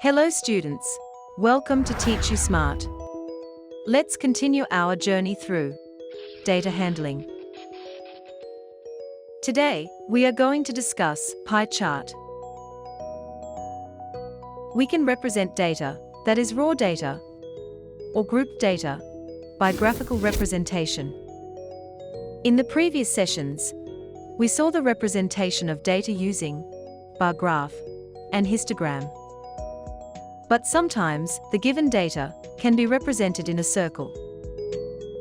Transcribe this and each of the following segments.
Hello students, welcome to Teach You Smart. Let's continue our journey through data handling. Today, we are going to discuss pie chart. We can represent data, that is raw data, or group data, by graphical representation. In the previous sessions, we saw the representation of data using bar graph and histogram. But sometimes, the given data can be represented in a circle.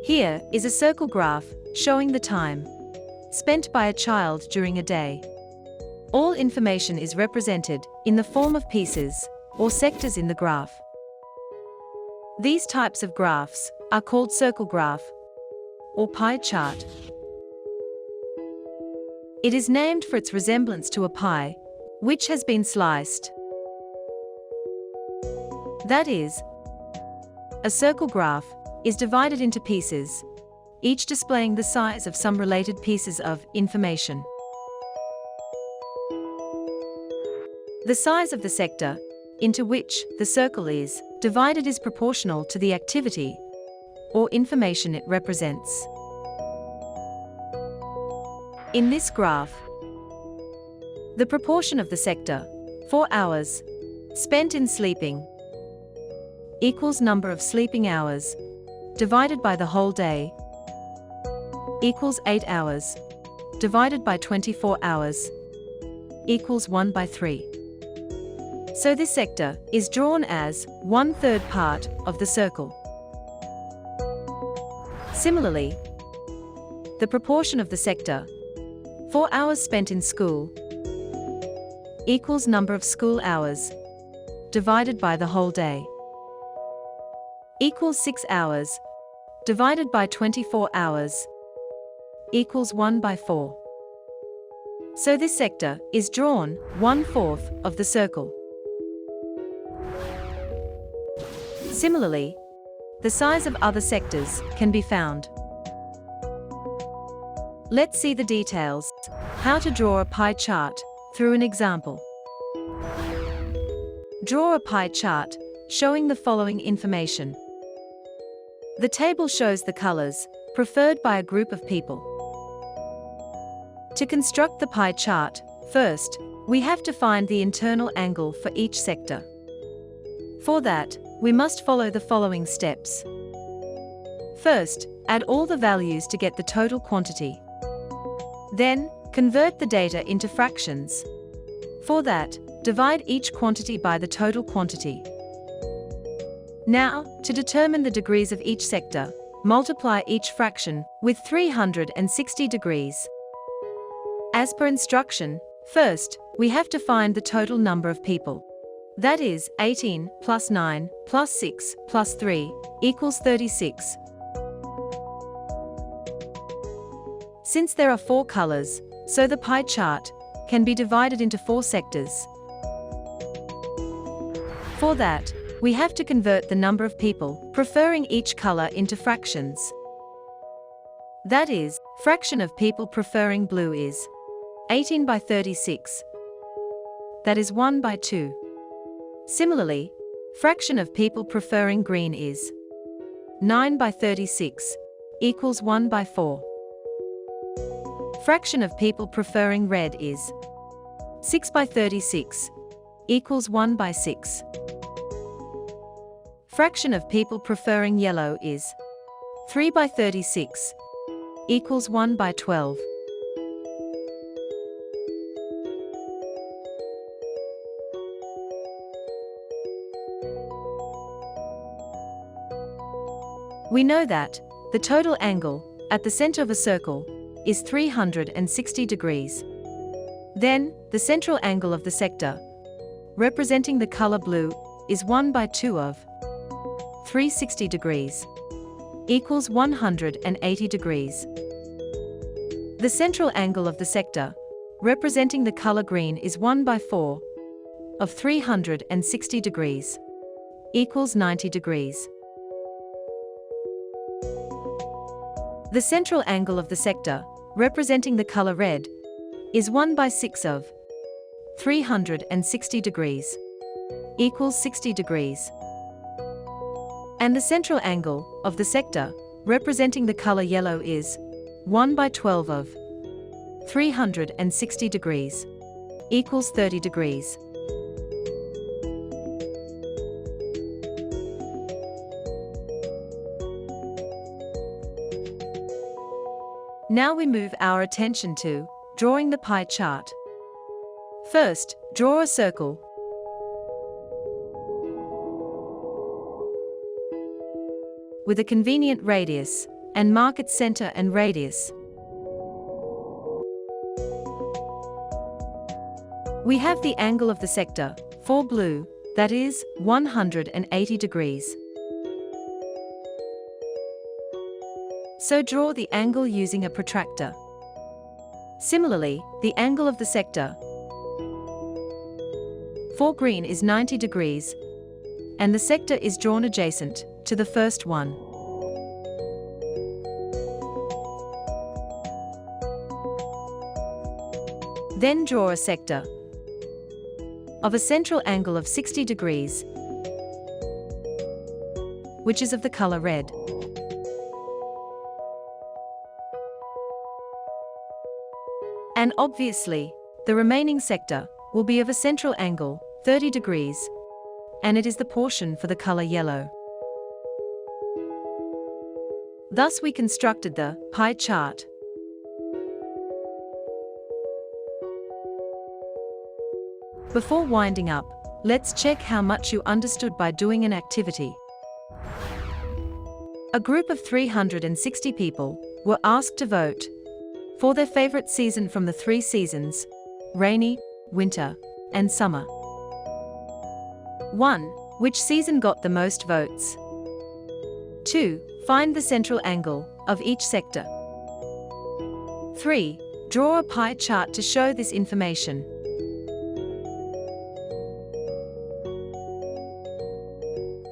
Here is a circle graph showing the time spent by a child during a day. All information is represented in the form of pieces or sectors in the graph. These types of graphs are called circle graph or pie chart. It is named for its resemblance to a pie, which has been sliced. That is, a circle graph is divided into pieces, each displaying the size of some related pieces of information. The size of the sector into which the circle is divided is proportional to the activity or information it represents. In this graph, the proportion of the sector, 4 hours, spent in sleeping, equals number of sleeping hours, divided by the whole day, equals 8 hours, divided by 24 hours, equals 1 by 3. So this sector is drawn as 1/3 part of the circle. Similarly, the proportion of the sector, 4 hours spent in school, equals number of school hours, divided by the whole day, equals 6 hours, divided by 24 hours, equals 1 by 4. So this sector is drawn 1/4 of the circle. Similarly, the size of other sectors can be found. Let's see the details, how to draw a pie chart, through an example. Draw a pie chart showing the following information. The table shows the colors preferred by a group of people. To construct the pie chart, first, we have to find the internal angle for each sector. For that, we must follow the following steps. First, add all the values to get the total quantity. Then, convert the data into fractions. For that, divide each quantity by the total quantity. Now, to determine the degrees of each sector, multiply each fraction with 360 degrees. As per instruction, first, we have to find the total number of people. That is, 18 plus 9 plus 6 plus 3 equals 36. Since there are 4 colors, so the pie chart can be divided into 4 sectors. For that, we have to convert the number of people preferring each color into fractions. That is, fraction of people preferring blue is 18 by 36. That is 1 by 2. Similarly, fraction of people preferring green is 9 by 36, equals 1 by 4. Fraction of people preferring red is 6 by 36, equals 1 by 6. Fraction of people preferring yellow is 3 by 36, equals 1 by 12. We know that the total angle at the center of a circle is 360 degrees. Then, the central angle of the sector, representing the color blue, is 1 by 2 of 360 degrees, equals 180 degrees. The central angle of the sector, representing the color green, is 1 by 4 of 360 degrees, equals 90 degrees. The central angle of the sector, representing the color red, is 1 by 6 of 360 degrees, equals 60 degrees. And the central angle of the sector, representing the color yellow, is 1 by 12 of 360 degrees, equals 30 degrees. Now we move our attention to drawing the pie chart. First, draw a circle. With a convenient radius, and mark its center and radius. We have the angle of the sector, for blue, that is 180 degrees. So draw the angle using a protractor. Similarly, the angle of the sector for green is 90 degrees, and the sector is drawn adjacent to the first one. Then draw a sector of a central angle of 60 degrees, which is of the color red. And obviously, the remaining sector will be of a central angle, 30 degrees, and it is the portion for the color yellow. Thus we constructed the pie chart. Before winding up, let's check how much you understood by doing an activity. A group of 360 people were asked to vote for their favorite season from the 3 seasons: rainy, winter, and summer. 1. Which season got the most votes? 2. Find the central angle of each sector. 3. Draw a pie chart to show this information.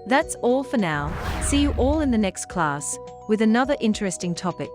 That's all for now. See you all in the next class with another interesting topic.